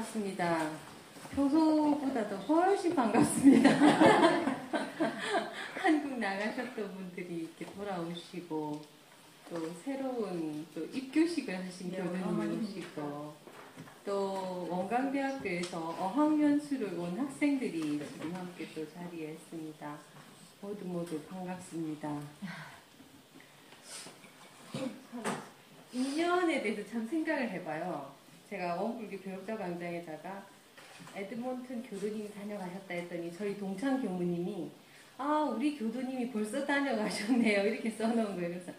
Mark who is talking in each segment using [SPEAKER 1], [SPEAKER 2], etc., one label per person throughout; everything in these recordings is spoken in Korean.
[SPEAKER 1] 반갑습니다. 평소보다도 훨씬 반갑습니다. 한국 나가셨던 분들이 이렇게 돌아오시고, 또 새로운 또 입교식을 하신 교수님이 오시고, 또 원광대학교에서 어학연수를 온 학생들이 지금 함께 또 자리에 있습니다. 모두 반갑습니다. 인연에 대해서 참 생각을 해봐요. 제가 원불교 교육자 광장에다가 에드몬튼 교도님이 다녀가셨다 했더니 저희 동창 교무님이 우리 교도님이 벌써 다녀가셨네요 이렇게 써놓은 거예요. 그래서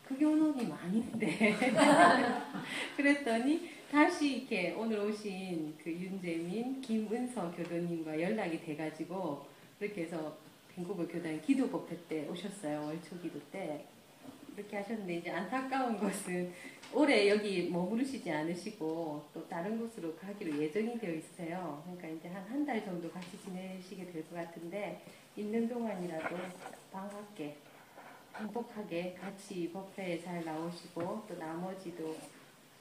[SPEAKER 1] 그 교도님 아닌데 그랬더니 다시 이렇게 오늘 오신 그 윤재민, 김은서 교도님과 연락이 돼가지고 그렇게 해서 밴쿠버 교단 기도법회 때 오셨어요. 월초 기도 때 그렇게 하셨는데, 이제 안타까운 것은 올해 여기 머무르시지 않으시고 또 다른 곳으로 가기로 예정이 되어 있어요. 그러니까 이제 한 달 정도 같이 지내시게 될 것 같은데, 있는 동안이라도 반갑게 행복하게 같이 법회에 잘 나오시고 또 나머지도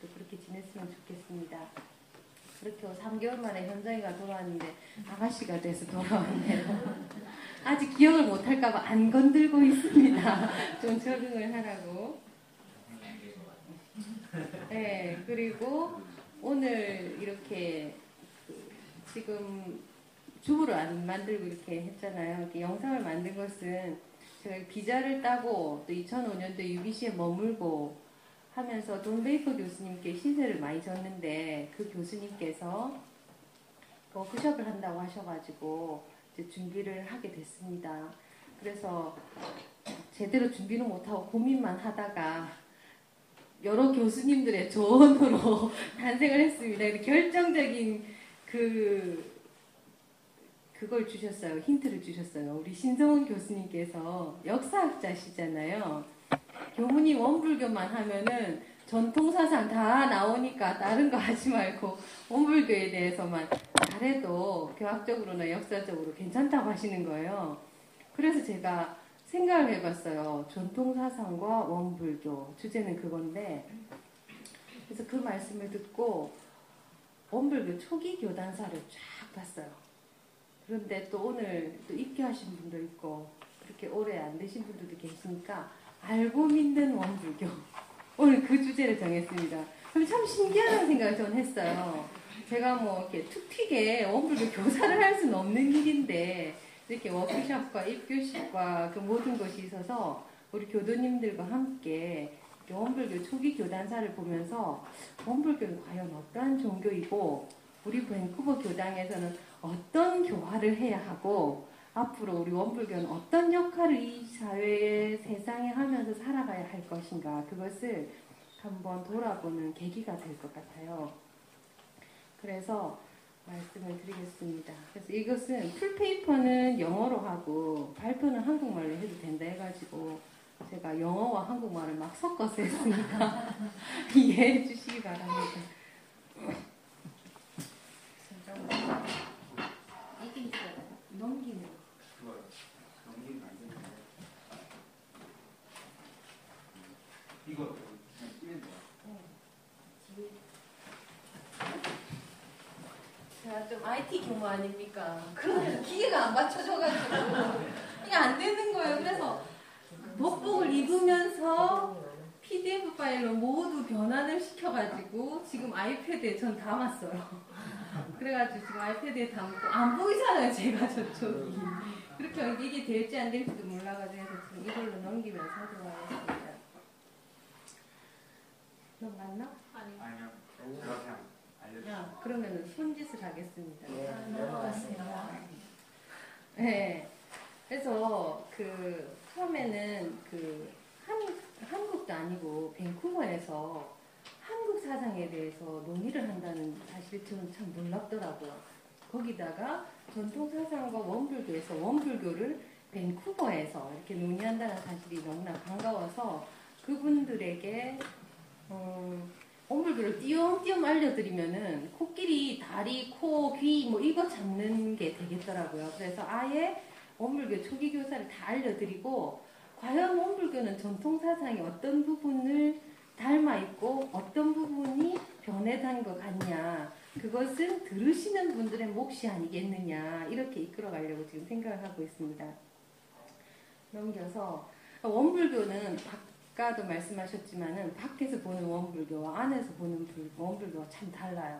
[SPEAKER 1] 또 그렇게 지냈으면 좋겠습니다. 그렇게 3개월 만에 현장이가 돌아왔는데 아가씨가 돼서 돌아왔네요. 아직 기억을 못할까봐 안 건들고 있습니다. 좀 적응을 하라고. 네, 그리고 오늘 이렇게 지금 주부를 안 만들고 이렇게 했잖아요. 이렇게 영상을 만든 것은 제가 비자를 따고 또 2005년도에 UBC에 머물고 하면서 돈 베이커 교수님께 신세를 많이 졌는데, 그 교수님께서 워크숍을 한다고 하셔가지고 이제 준비를 하게 됐습니다. 그래서 제대로 준비는 못하고 고민만 하다가 여러 교수님들의 조언으로 탄생을 했습니다. 결정적인 그걸 주셨어요. 힌트를 주셨어요. 우리 신성훈 교수님께서 역사학자시잖아요. 교문이 원불교만 하면은 전통사상 다 나오니까 다른 거 하지 말고 원불교에 대해서만 잘해도 교학적으로나 역사적으로 괜찮다고 하시는 거예요. 그래서 제가 생각을 해봤어요. 전통사상과 원불교, 주제는 그건데, 그래서 그 말씀을 듣고 원불교 초기 교단사를 쫙 봤어요. 그런데 또 오늘 또 입교하신 분도 있고 그렇게 오래 안 되신 분들도 계시니까 알고 믿는 원불교, 오늘 그 주제를 정했습니다. 그럼 참 신기하다는 생각을 저는 했어요. 제가 뭐 이렇게 툭 튀게 원불교 교사를 할 수는 없는 일인데, 이렇게 워크숍과 입교식과 그 모든 것이 있어서 우리 교도님들과 함께 원불교 초기 교단사를 보면서 원불교는 과연 어떠한 종교이고, 우리 밴쿠버 교당에서는 어떤 교화를 해야 하고, 앞으로 우리 원불교는 어떤 역할을 이 사회에, 세상에 하면서 살아가야 할 것인가, 그것을 한번 돌아보는 계기가 될 것 같아요. 그래서 말씀을 드리겠습니다. 그래서 이것은 풀페이퍼는 영어로 하고 발표는 한국말로 해도 된다 해가지고 제가 영어와 한국말을 막 섞어서 했으니까 이해해 주시기 바랍니다. 이게 있어요. 넘기는.
[SPEAKER 2] 넘기면 안 되는데. 이거 그냥 끼면 돼요.
[SPEAKER 1] 제가 좀 IT 경우 아닙니까? 그러면 기계가 안 받쳐져가지고 이게 안 되는 거예요. 그래서 복복을 입으면서 PDF 파일로 모두 변환을 시켜가지고 지금 아이패드에 전 담았어요. 그래가지고 지금 아이패드에 담고 안 보이잖아요, 제가 저쪽이. 그렇게 이게 될지 안 될지도 몰라가지고 해서 지금 이걸로 넘기면서 하도록 하겠습니다. 넘어갔나?
[SPEAKER 2] 아니요. 제가 그냥 알려주세요.
[SPEAKER 1] 그러면 손짓을 하겠습니다.
[SPEAKER 3] 넘어갔습니다.
[SPEAKER 1] 네. 그래서 처음에는 한국도 아니고 밴쿠버에서 한국 사상에 대해서 논의를 한다는 사실 저는 참 놀랍더라고요. 거기다가 전통 사상과 원불교에서 원불교를 밴쿠버에서 이렇게 논의한다는 사실이 너무나 반가워서 그분들에게 원불교를 띄엄띄엄 알려드리면은 코끼리, 다리, 코, 귀 뭐 이거 잡는 게 되겠더라고요. 그래서 아예 원불교 초기 교사를 다 알려드리고, 과연 원불교는 전통 사상의 어떤 부분을 닮아 있고 어떤 부분이 변해간 것 같냐, 그걸 그것은 들으시는 분들의 몫이 아니겠느냐 이렇게 이끌어가려고 지금 생각을 하고 있습니다. 넘겨서 원불교는 아까도 말씀하셨지만은 밖에서 보는 원불교와 안에서 보는 원불교가 참 달라요.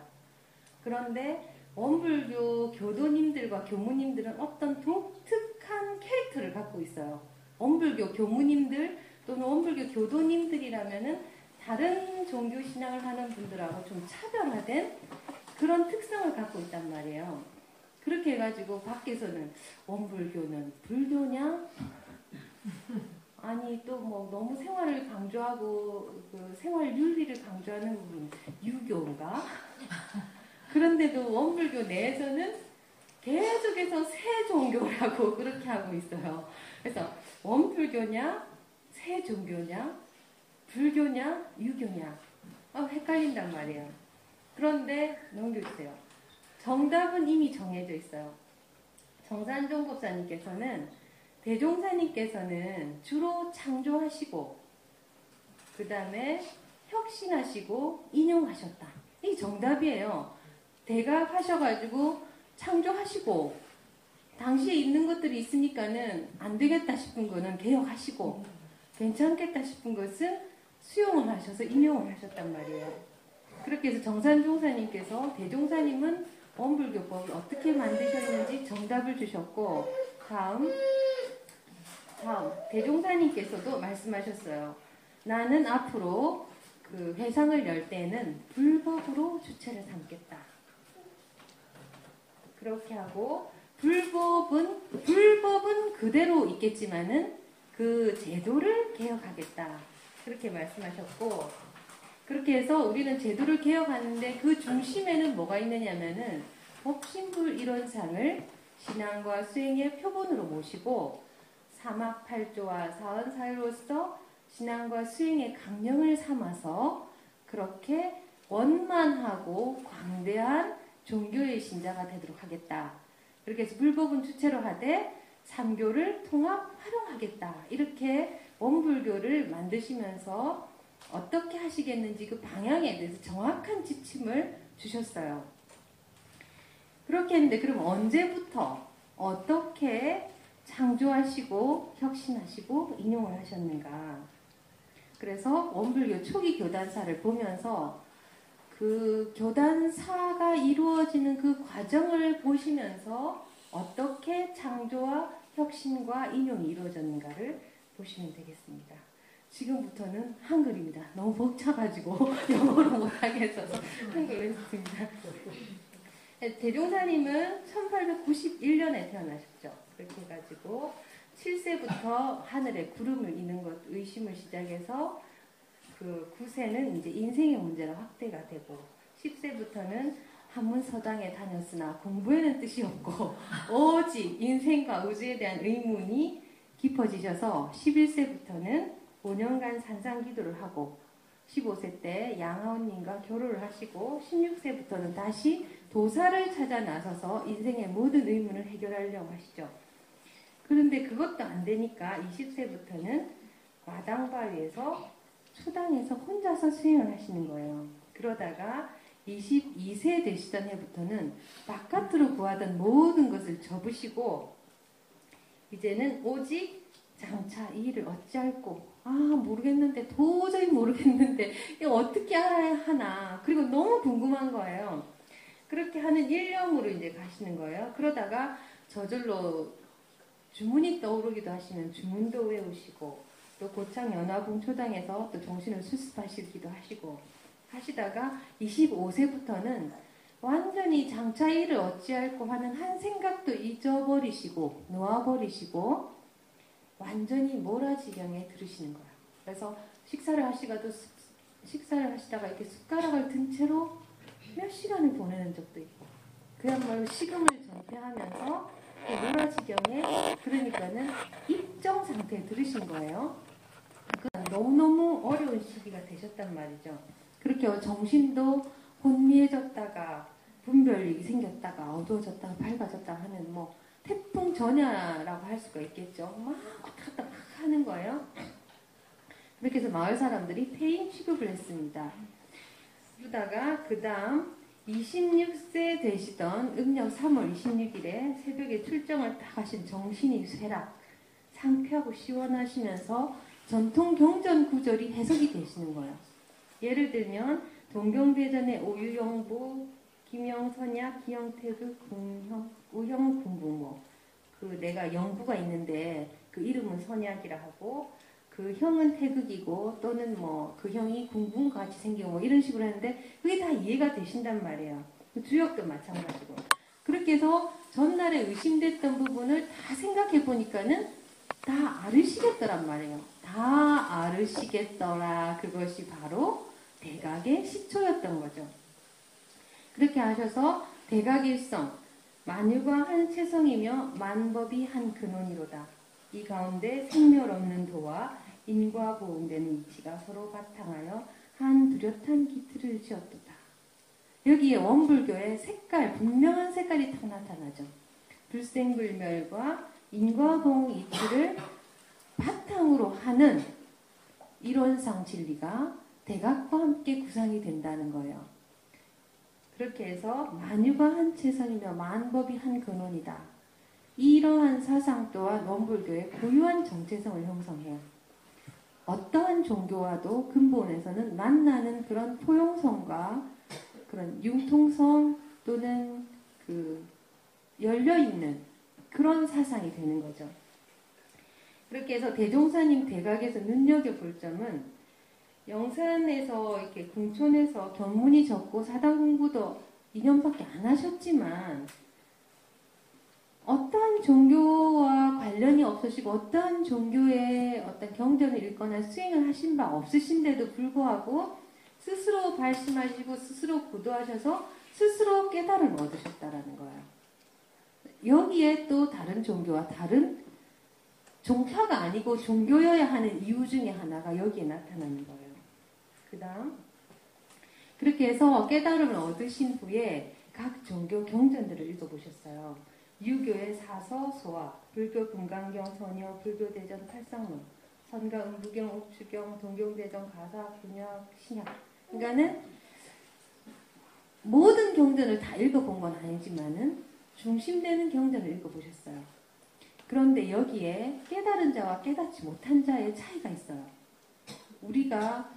[SPEAKER 1] 그런데 원불교 교도님들과 교무님들은 어떤 독특한 캐릭터를 갖고 있어요. 원불교 교무님들 또는 원불교 교도님들이라면은 다른 종교 신앙을 하는 분들하고 좀 차별화된 그런 특성을 갖고 있단 말이에요. 그렇게 해가지고 밖에서는 원불교는 불교냐? 아니 또 뭐 너무 생활을 강조하고 그 생활 윤리를 강조하는 부분 유교인가? 그런데도 원불교 내에서는 계속해서 새 종교라고 그렇게 하고 있어요. 그래서 원불교냐, 새 종교냐, 불교냐, 유교냐, 헷갈린단 말이에요. 그런데 넘겨주세요. 정답은 이미 정해져 있어요. 정산종 법사님께서는 대종사님께서는 주로 창조하시고 그 다음에 혁신하시고 인용하셨다. 이 정답이에요. 대갑하셔가지고 창조하시고 당시에 있는 것들이 있으니까는 안 되겠다 싶은 거는 개혁하시고 괜찮겠다 싶은 것은 수용을 하셔서 인용을 하셨단 말이에요. 그렇게 해서 정산종사님께서 대종사님은 원불교법을 어떻게 만드셨는지 정답을 주셨고 다음 대종사님께서도 말씀하셨어요. 나는 앞으로 그 회상을 열 때는 불법으로 주체를 삼겠다. 그렇게 하고 불법은 그대로 있겠지만은 그 제도를 개혁하겠다. 그렇게 말씀하셨고 그렇게 해서 우리는 제도를 개혁하는데 그 중심에는 뭐가 있느냐면은 법신불 일원상을 신앙과 수행의 표본으로 모시고 사막팔조와 사언사유로서 신앙과 수행의 강령을 삼아서 그렇게 원만하고 광대한 종교의 신자가 되도록 하겠다. 그렇게 해서 불법은 주체로 하되 삼교를 통합 활용하겠다. 이렇게 원불교를 만드시면서 어떻게 하시겠는지 그 방향에 대해서 정확한 지침을 주셨어요. 그렇게 했는데 그럼 언제부터 어떻게 창조하시고 혁신하시고 인용을 하셨는가. 그래서 원불교 초기 교단사를 보면서 그 교단사가 이루어지는 그 과정을 보시면서 어떻게 창조와 혁신과 인용이 이루어졌는가를 보시면 되겠습니다. 지금부터는 한글입니다. 너무 벅차가지고 영어로 못하겠어서 한글로 했습니다. 대종사님은 1891년에 태어나셨죠. 그렇게 해가지고 7세부터 하늘에 구름을 이는 것 의심을 시작해서 그 9세는 이제 인생의 문제가 확대가 되고 10세부터는 한문서당에 다녔으나 공부에는 뜻이 없고 오직 인생과 우주에 대한 의문이 깊어지셔서 11세부터는 5년간 산상기도를 하고 15세 때 양하원님과 결혼을 하시고 16세부터는 다시 도사를 찾아 나서서 인생의 모든 의문을 해결하려고 하시죠. 그런데 그것도 안 되니까 20세부터는 마당바위에서 초당에서 혼자서 수행을 하시는 거예요. 그러다가 22세 되시던 해부터는 바깥으로 구하던 모든 것을 접으시고 이제는 오직 장차 이 일을 어찌할꼬 모르겠는데 도저히 모르겠는데 이거 어떻게 알아야 하나 그리고 너무 궁금한 거예요. 그렇게 하는 일념으로 이제 가시는 거예요. 그러다가 저절로 주문이 떠오르기도 하시면 주문도 외우시고 또 고창 연화궁 초당에서 또 정신을 수습하시기도 하시고 하시다가 25세부터는 완전히 장차 일을 어찌할꼬 하는 한 생각도 잊어버리시고 놓아버리시고 완전히 몰아지경에 들으시는 거예요. 그래서 식사를 하시다가 이렇게 숟가락을 든 채로 몇 시간을 보내는 적도 있고 그야말로 식음을 전폐하면서 몰아지경에 그러니까는 입정 상태에 들으신 거예요. 그러니까 너무너무 어려운 시기가 되셨단 말이죠. 그렇게 정신도 혼미해졌다가 분별력이 생겼다가 어두워졌다가 밝아졌다가 하는 뭐 태풍 전야라고 할 수가 있겠죠. 막 왔다 갔다 막 하는 거예요. 그렇게 해서 마을 사람들이 폐인 취급을 했습니다. 그러다가 그 다음 26세 되시던 음력 3월 26일에 새벽에 출정을 딱 하신 정신이 쇠락, 상쾌하고 시원하시면서 전통 경전 구절이 해석이 되시는 거예요. 예를 들면 동경대전의 오유영부, 김영선야, 기영태극, 우형, 군부모. 그 내가 영부가 있는데 그 이름은 선약이라 하고 그 형은 태극이고 또는 뭐 그 형이 군부과 같이 생기고 뭐 이런 식으로 하는데 그게 다 이해가 되신단 말이에요. 그 주역도 마찬가지고. 그렇게 해서 전날에 의심됐던 부분을 다 생각해 보니까는 다 알으시겠더란 말이에요. 다 알으시겠더라. 그것이 바로 대각의 시초였던 거죠. 그렇게 하셔서 대각일성, 만유가 한 체성이며 만법이 한 근원이로다. 이 가운데 생멸 없는 도와 인과 보응되는 이치가 서로 바탕하여 한 뚜렷한 기틀을 지었도다. 여기에 원불교의 색깔, 분명한 색깔이 딱 나타나죠. 불생불멸과 인과보응 이치를 바탕으로 하는 이론상 진리가 대각과 함께 구상이 된다는 거예요. 그렇게 해서 만유가 한 체성이며 만법이 한 근원이다. 이러한 사상 또한 원불교의 고유한 정체성을 형성해요. 어떠한 종교와도 근본에서는 만나는 그런 포용성과 그런 융통성 또는 그 열려있는 그런 사상이 되는 거죠. 그렇게 해서 대종사님 대각에서 눈여겨볼 점은 영산에서 이렇게 궁촌에서 견문이 적고 사당 공부도 2년밖에 안 하셨지만 어떠한 종교와 관련이 없으시고 어떠한 종교의 어떤 경전을 읽거나 수행을 하신 바 없으신데도 불구하고 스스로 발심하시고 스스로 고도하셔서 스스로 깨달음을 얻으셨다라는 거예요. 여기에 또 다른 종교와 다른 종파가 아니고 종교여야 하는 이유 중에 하나가 여기에 나타나는 거예요. 그 다음 그렇게 해서 깨달음을 얻으신 후에 각 종교 경전들을 읽어보셨어요. 유교의 사서, 소화, 불교 금강경, 선여, 불교 대전 팔상론, 선가, 음부경, 옥주경, 동경대전, 가사, 분약, 신약. 그러니까는 모든 경전을 다 읽어본 건 아니지만은 중심되는 경전을 읽어보셨어요. 그런데 여기에 깨달은 자와 깨닫지 못한 자의 차이가 있어요. 우리가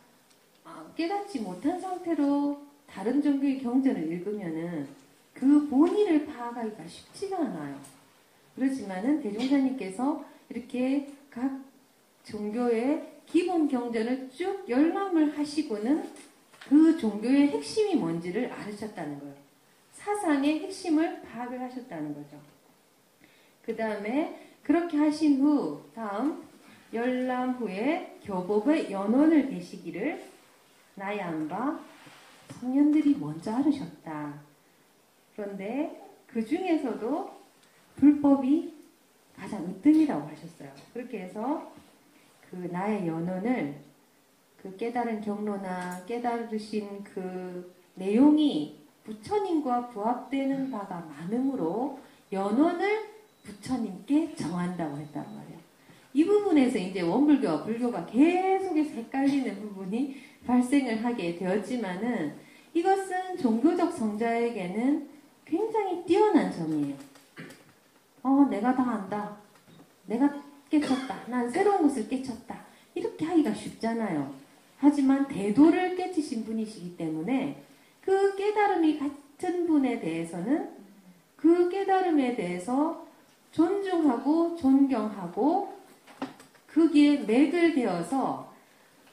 [SPEAKER 1] 깨닫지 못한 상태로 다른 종교의 경전을 읽으면은 그 본의를 파악하기가 쉽지가 않아요. 그렇지만은 대종사님께서 이렇게 각 종교의 기본 경전을 쭉 열람을 하시고는 그 종교의 핵심이 뭔지를 알으셨다는 거예요. 사상의 핵심을 파악을 하셨다는 거죠. 그 다음에 그렇게 하신 후 다음 열람 후에 교법의 연원을 대시기를 나야안바 성현들이 먼저 알으셨다. 그런데 그 중에서도 불법이 가장 으뜸이라고 하셨어요. 그렇게 해서 그 나의 연원을 그 깨달은 경로나 깨달으신 그 내용이 부처님과 부합되는 바가 많으므로 연원을 부처님께 정한다고 했단 말이에요. 이 부분에서 이제 원불교와 불교가 계속해서 헷갈리는 부분이 발생을 하게 되었지만은 이것은 종교적 성자에게는 굉장히 뛰어난 점이에요. 내가 다 안다. 내가 깨쳤다. 난 새로운 것을 깨쳤다. 이렇게 하기가 쉽잖아요. 하지만 대도를 깨치신 분이시기 때문에 그 깨달음이 같은 분에 대해서는 그 깨달음에 대해서 존중하고 존경하고 거기에 매글되어서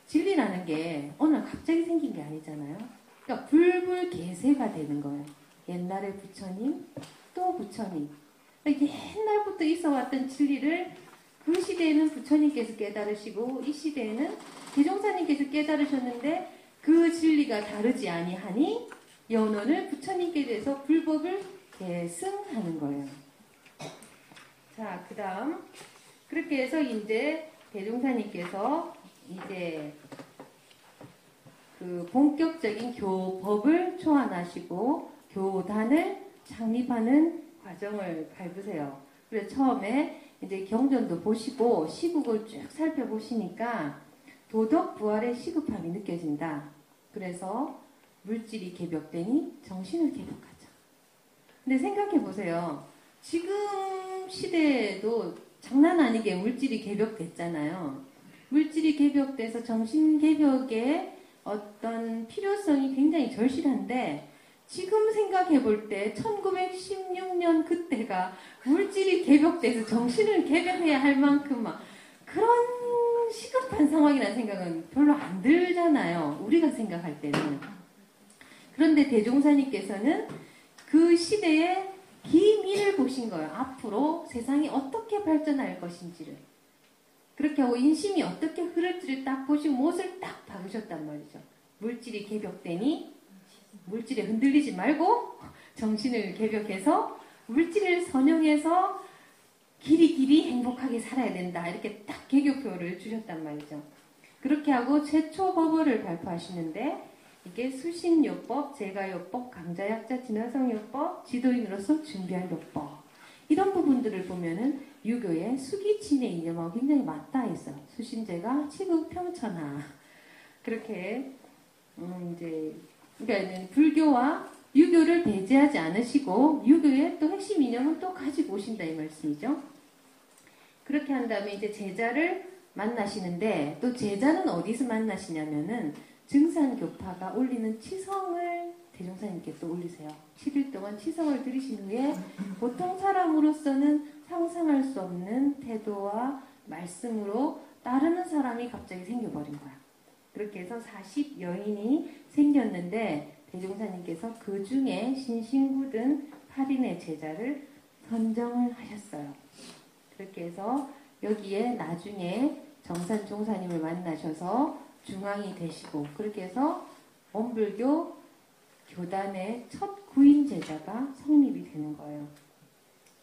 [SPEAKER 1] 진리라는 게 오늘 갑자기 생긴 게 아니잖아요. 그러니까 불불개세가 되는 거예요. 옛날에 부처님, 또 부처님. 그러니까 옛날부터 있어왔던 진리를 그 시대에는 부처님께서 깨달으시고 이 시대에는 대종사님께서 깨달으셨는데 그 진리가 다르지 아니하니 연원을 부처님께 대해서 불법을 계승하는 거예요. 자, 그 다음 그렇게 해서 이제 대종사님께서 이제 그 본격적인 교법을 초안하시고 교단을 창립하는 과정을 밟으세요. 그래서 처음에 이제 경전도 보시고 시국을 쭉 살펴보시니까 도덕 부활의 시급함이 느껴진다. 그래서 물질이 개벽되니 정신을 개벽하자. 근데 생각해 보세요. 지금 시대에도 장난 아니게 물질이 개벽됐잖아요. 물질이 개벽돼서 정신 개벽의 어떤 필요성이 굉장히 절실한데 지금 생각해 볼 때 1916년 그때가 물질이 개벽돼서 정신을 개벽해야 할 만큼 막 그런 시급한 상황이라는 생각은 별로 안 들잖아요. 우리가 생각할 때는. 그런데 대종사님께서는 그 시대의 기미를 보신 거예요. 앞으로 세상이 어떻게 발전할 것인지를. 그렇게 하고 인심이 어떻게 흐를지를 딱 보시고 못을 딱 박으셨단 말이죠. 물질이 개벽되니 물질에 흔들리지 말고 정신을 개벽해서 물질을 선용해서 길이길이 행복하게 살아야 된다. 이렇게 딱 개교표를 주셨단 말이죠. 그렇게 하고 최초 법어를 발표하시는데 이게 수신요법, 제가요법, 강자약자, 진화성요법, 지도인으로서 준비할 요법 이런 부분들을 보면은 유교의 수기침의 이념하고 굉장히 맞닿아 있어요. 수신제가 치국평천하 그렇게 이제 그러니까 불교와 유교를 배제하지 않으시고 유교의 또 핵심 이념은 또 가지고 오신다 이 말씀이죠. 그렇게 한 다음에 이제 제자를 만나시는데 또 제자는 어디서 만나시냐면은 증산교파가 올리는 치성을 대종사님께 또 올리세요. 7일 동안 치성을 들으신 후에 보통 사람으로서는 상상할 수 없는 태도와 말씀으로 따르는 사람이 갑자기 생겨버린 거야. 그렇게 해서 40여인이 생겼는데 대종사님께서 그 중에 신신궂은 8인의 제자를 선정을 하셨어요. 그렇게 해서 여기에 나중에 정산종사님을 만나셔서 중앙이 되시고 그렇게 해서 원불교 교단의 첫 구인 제자가 성립이 되는 거예요.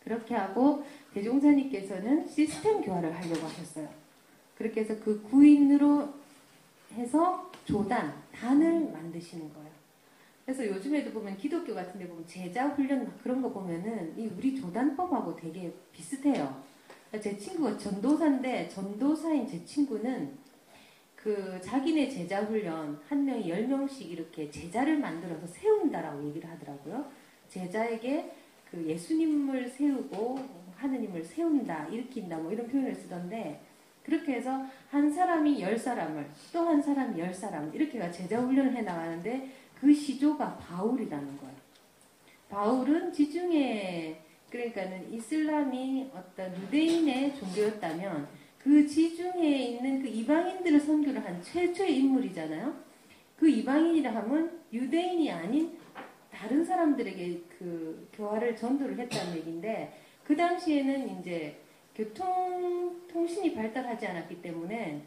[SPEAKER 1] 그렇게 하고 대종사님께서는 시스템 교화를 하려고 하셨어요. 그렇게 해서 그 구인으로 해서 조단, 단을 만드시는 거예요. 그래서 요즘에도 보면 기독교 같은 데 보면 제자 훈련 막 그런 거 보면은 이 우리 조단법하고 되게 비슷해요. 제 친구가 전도사인데 전도사인 제 친구는 그 자기네 제자 훈련 한 명이 10명씩 이렇게 제자를 만들어서 세운다라고 얘기를 하더라고요. 제자에게 그 예수님을 세우고 하느님을 세운다, 일으킨다 뭐 이런 표현을 쓰던데 그렇게 해서 한 사람이 10사람을 또 한 사람이 10사람 이렇게가 제자 훈련을 해나가는데 그 시조가 바울이라는 거예요. 바울은 지중해 그러니까는 이슬람이 어떤 유대인의 종교였다면 그 지중해에 있는 그 이방인들을 선교를 한 최초의 인물이잖아요. 그 이방인이라 하면 유대인이 아닌 다른 사람들에게 그 교화를 전도를 했다는 얘기인데 그 당시에는 이제 통신이 발달하지 않았기 때문에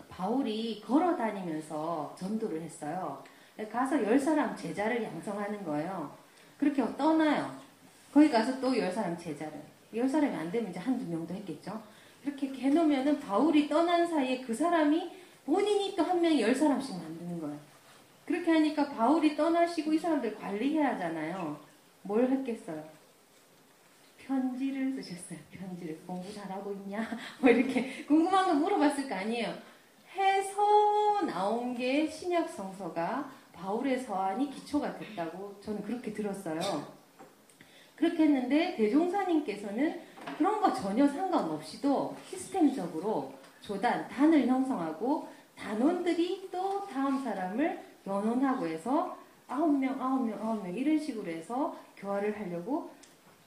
[SPEAKER 1] 바울이 걸어 다니면서 전도를 했어요. 가서 10사람 제자를 양성하는 거예요. 그렇게 떠나요. 거기 가서 또 10사람 제자를. 10사람이 안 되면 이제 한두 명도 했겠죠. 그렇게 해놓으면은 바울이 떠난 사이에 그 사람이 본인이 또 한 명이 10사람씩 만드는 거예요. 그렇게 하니까 바울이 떠나시고 이 사람들 관리해야 하잖아요. 뭘 했겠어요? 편지를 쓰셨어요. 편지를. 공부 잘하고 있냐? 뭐 이렇게 궁금한 거 물어봤을 거 아니에요. 해서 나온 게 신약 성서가 바울의 서한이 기초가 됐다고 저는 그렇게 들었어요. 그렇게 했는데 대종사님께서는 그런 거 전혀 상관없이도 시스템적으로 조단, 단을 형성하고 단원들이 또 다음 사람을 연원하고 해서 9명, 9명, 9명 이런 식으로 해서 교화를 하려고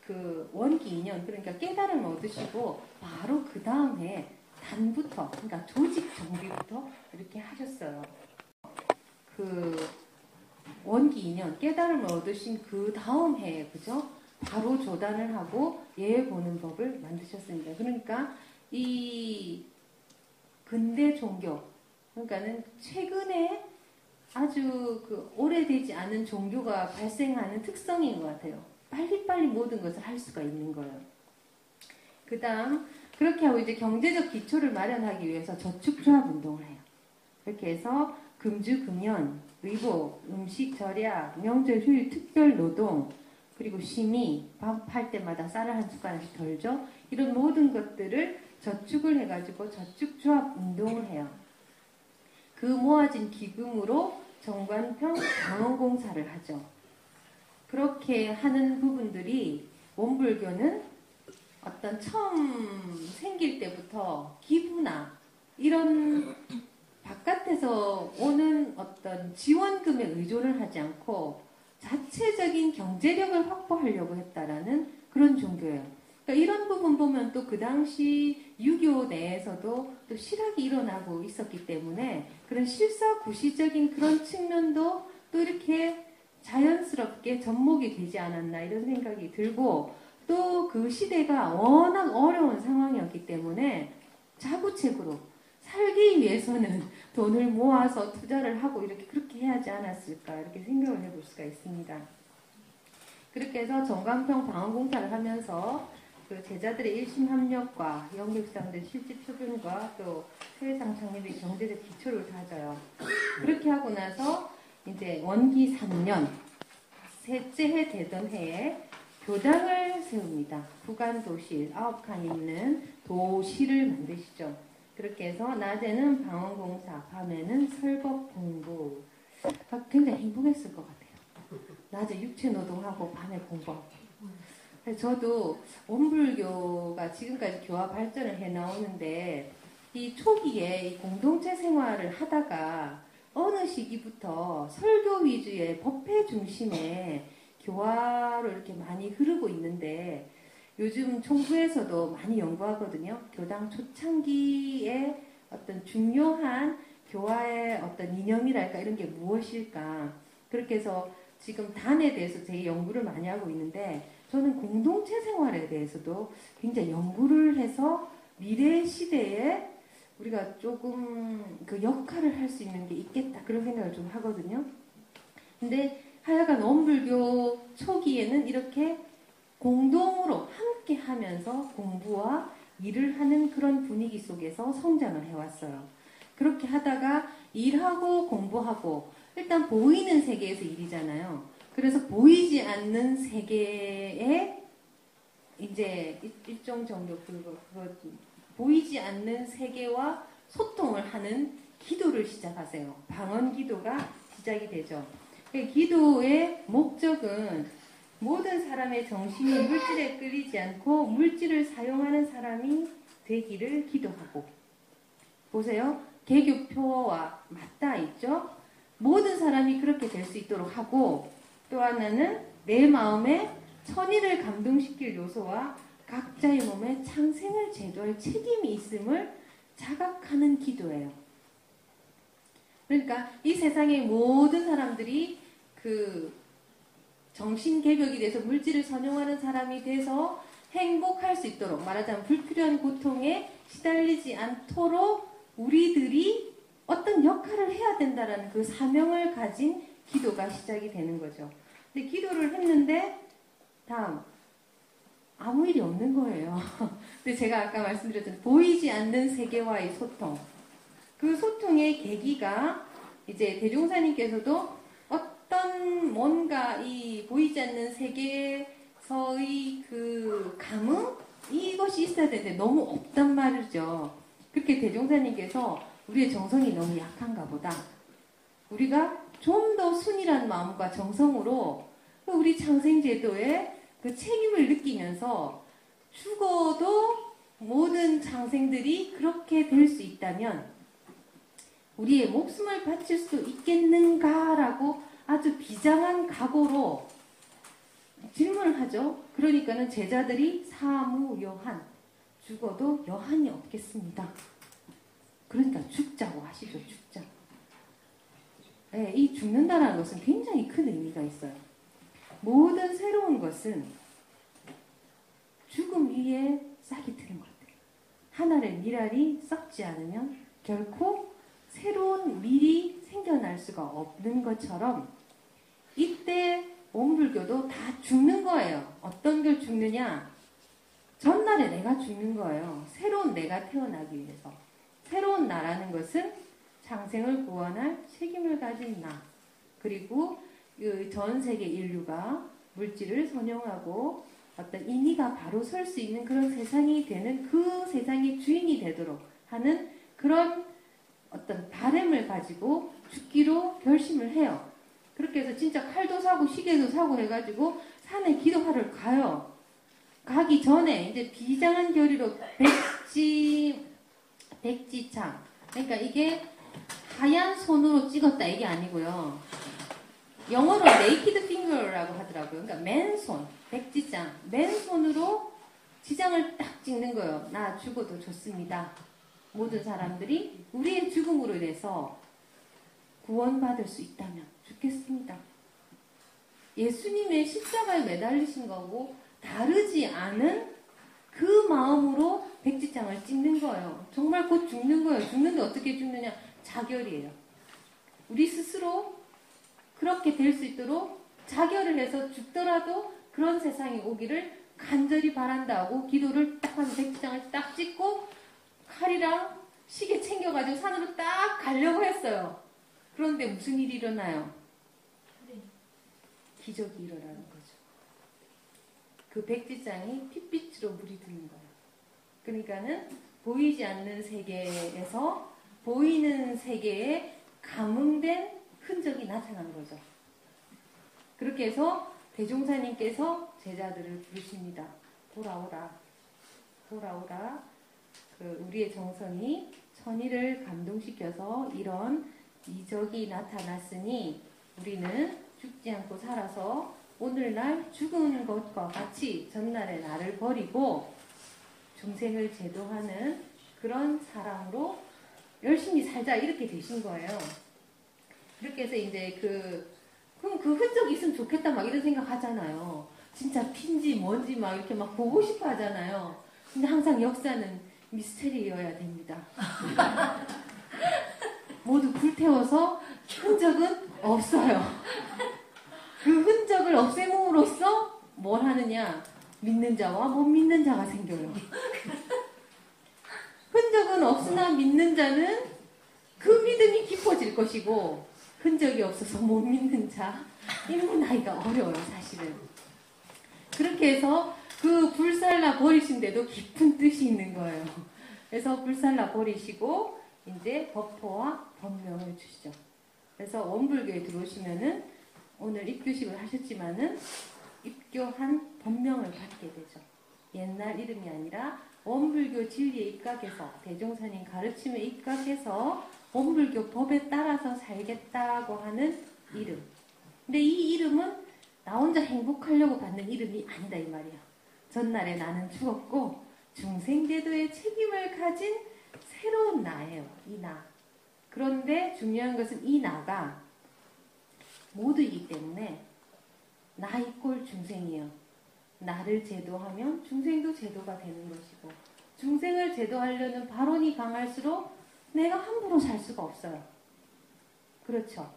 [SPEAKER 1] 그 원기 2년 그러니까 깨달음을 얻으시고 바로 그 다음에 단부터 그러니까 조직 정비부터 이렇게 하셨어요. 그 원기 2년 깨달음을 얻으신 그 다음 해에 그죠? 바로 조단을 하고 예 보는 법을 만드셨습니다. 그러니까 이 근대 종교 그러니까는 최근에 아주 그 오래되지 않은 종교가 발생하는 특성인 것 같아요. 빨리빨리 모든 것을 할 수가 있는 거예요. 그 다음 그렇게 하고 이제 경제적 기초를 마련하기 위해서 저축조합 운동을 해요. 그렇게 해서 금주, 금연, 의복, 음식, 절약, 명절, 휴일, 특별 노동 그리고 심의, 밥할 때마다 쌀을 한 숟가락씩 덜죠. 이런 모든 것들을 저축을 해가지고 저축조합 운동을 해요. 그 모아진 기금으로 정관평 방언공사를 하죠. 그렇게 하는 부분들이 원불교는 어떤 처음 생길 때부터 기부나 이런 바깥에서 오는 어떤 지원금에 의존을 하지 않고 자체적인 경제력을 확보하려고 했다라는 그런 종교예요. 그러니까 이런 부분 보면 또 그 당시 유교 내에서도 또 실학이 일어나고 있었기 때문에 그런 실사구시적인 그런 측면도 또 이렇게 자연스럽게 접목이 되지 않았나 이런 생각이 들고 또 그 시대가 워낙 어려운 상황이었기 때문에 자구책으로 살기 위해서는 돈을 모아서 투자를 하고 이렇게 그렇게 해야 하지 않았을까 이렇게 생각을 해볼 수가 있습니다. 그렇게 해서 정관평 방언공사를 하면서 그 제자들의 일심합력과 영객상들 실질 표준과 또 세상 창립의 경제적 기초를 다져요. 그렇게 하고 나서 이제 원기 3년 셋째 해 되던 해에 교당을 세웁니다. 부관도실 9칸 있는 도실을 만드시죠. 그렇게 해서 낮에는 방언공사, 밤에는 설법 공부. 굉장히 행복했을 것 같아요. 낮에 육체노동하고 밤에 공부하고. 저도 원불교가 지금까지 교화 발전을 해나오는데 이 초기에 이 공동체 생활을 하다가 어느 시기부터 설교 위주의 법회 중심의 교화로 이렇게 많이 흐르고 있는데 요즘 총부에서도 많이 연구하거든요. 교당 초창기의 어떤 중요한 교화의 어떤 이념이랄까 이런 게 무엇일까. 그렇게 해서 지금 단에 대해서 되게 연구를 많이 하고 있는데 저는 공동체 생활에 대해서도 굉장히 연구를 해서 미래 시대에 우리가 조금 그 역할을 할 수 있는 게 있겠다 그런 생각을 좀 하거든요. 근데 하여간 원불교 초기에는 이렇게 공동으로 함께 하면서 공부와 일을 하는 그런 분위기 속에서 성장을 해왔어요. 그렇게 하다가 일하고 공부하고 일단 보이는 세계에서 일이잖아요. 그래서 보이지 않는 세계에 이제 일정 정도 그거 보이지 않는 세계와 소통을 하는 기도를 시작하세요. 방언 기도가 시작이 되죠. 기도의 목적은 모든 사람의 정신이 물질에 끌리지 않고 물질을 사용하는 사람이 되기를 기도하고 보세요. 개교표와 맞닿아 있죠. 모든 사람이 그렇게 될 수 있도록 하고 또 하나는 내 마음에 천의를 감동시킬 요소와 각자의 몸에 창생을 제도할 책임이 있음을 자각하는 기도예요. 그러니까 이 세상의 모든 사람들이 그 정신개벽이 돼서 물질을 선용하는 사람이 돼서 행복할 수 있도록 말하자면 불필요한 고통에 시달리지 않도록 우리들이 어떤 역할을 해야 된다는 그 사명을 가진 기도가 시작이 되는 거죠. 근데 기도를 했는데 다음 아무 일이 없는 거예요. 근데 제가 아까 말씀드렸던 보이지 않는 세계와의 소통. 그 소통의 계기가 이제 대종사님께서도 어떤 뭔가 이 보이지 않는 세계에서의 그 감흥? 이것이 있어야 되는데 너무 없단 말이죠. 그렇게 대종사님께서 우리의 정성이 너무 약한가 보다. 우리가 좀 더 순이한 마음과 정성으로 우리 창생제도에 그 책임을 느끼면서 죽어도 모든 창생들이 그렇게 될 수 있다면 우리의 목숨을 바칠 수 있겠는가라고 아주 비장한 각오로 질문을 하죠. 그러니까는 제자들이 사무여한 죽어도 여한이 없겠습니다. 그러니까 죽자고 하시죠. 죽자. 네, 이 죽는다는 것은 굉장히 큰 의미가 있어요. 모든 새로운 것은 죽음 위에 싹이 트는 것 같아요. 하늘의 미랄이 썩지 않으면 결코 새로운 밀이 생겨날 수가 없는 것처럼 이때 원불교도 다 죽는 거예요. 어떤 걸 죽느냐? 전날에 내가 죽는 거예요. 새로운 내가 태어나기 위해서. 새로운 나라는 것은 장생을 구원할 책임을 가진 나. 그리고 전 세계 인류가 물질을 선용하고 어떤 인의가 바로 설 수 있는 그런 세상이 되는 그 세상의 주인이 되도록 하는 그런 어떤 바램을 가지고 죽기로 결심을 해요. 그렇게 해서 진짜 칼도 사고 시계도 사고 해가지고 산에 기도하러 가요. 가기 전에 이제 비장한 결의로 백지창. 그러니까 이게 하얀 손으로 찍었다 이게 아니고요. 영어로 네이키드 핑거라고 하더라고요. 그러니까 맨손, 백지장, 맨손으로 지장을 딱 찍는 거예요. 나 죽어도 좋습니다. 모든 사람들이 우리의 죽음으로 인해서 구원받을 수 있다면 좋겠습니다. 예수님의 십자가에 매달리신 거고 다르지 않은 그 마음으로 백지장을 찍는 거예요. 정말 곧 죽는 거예요. 죽는데 어떻게 죽느냐? 자결이에요. 우리 스스로 그렇게 될 수 있도록 자결을 해서 죽더라도 그런 세상이 오기를 간절히 바란다고 기도를 딱 하면 백지장을 딱 찍고 칼이랑 시계 챙겨가지고 산으로 딱 가려고 했어요. 그런데 무슨 일이 일어나요? 기적이 일어나는 거죠. 그 백지장이 핏빛으로 물이 드는 거예요. 그러니까는 보이지 않는 세계에서 보이는 세계에 감응된 흔적이 나타난 거죠. 그렇게 해서 대종사님께서 제자들을 부르십니다. 돌아오라. 돌아오라. 우리의 정성이 천의를 감동시켜서 이런 이적이 나타났으니 우리는 죽지 않고 살아서 오늘날 죽은 것과 같이 전날의 나를 버리고 중생을 제도하는 그런 사람으로 열심히 살자 이렇게 되신 거예요. 이렇게 해서 이제 그럼 그 흔적이 있으면 좋겠다 막 이런 생각 하잖아요. 진짜 핀지 뭔지 막 이렇게 막 보고 싶어 하잖아요. 근데 항상 역사는 미스테리여야 됩니다. 모두 불태워서 흔적은 없어요. 그 흔적을 없애므로써 뭘 하느냐? 믿는 자와 못 믿는 자가 생겨요. 흔적은 없으나 믿는 자는 그 믿음이 깊어질 것이고 흔적이 없어서 못 믿는 자 인문하기가 어려워요. 사실은. 그렇게 해서 그 불살라 버리신데도 깊은 뜻이 있는 거예요. 그래서 불살라 버리시고 이제 법포와 법명을 주시죠. 그래서 원불교에 들어오시면은 오늘 입교식을 하셨지만은 입교한 법명을 받게 되죠. 옛날 이름이 아니라 원불교 진리에 입각해서 대종사님 가르침에 입각해서 원불교 법에 따라서 살겠다고 하는 이름. 근데 이 이름은 나 혼자 행복하려고 받는 이름이 아니다 이 말이야. 전날에 나는 죽었고 중생제도의 책임을 가진 새로운 나예요. 이 나. 그런데 중요한 것은 이 나가 모두이기 때문에 나 이꼴 중생이에요. 나를 제도하면 중생도 제도가 되는 것이고 중생을 제도하려는 발언이 강할수록 내가 함부로 살 수가 없어요. 그렇죠?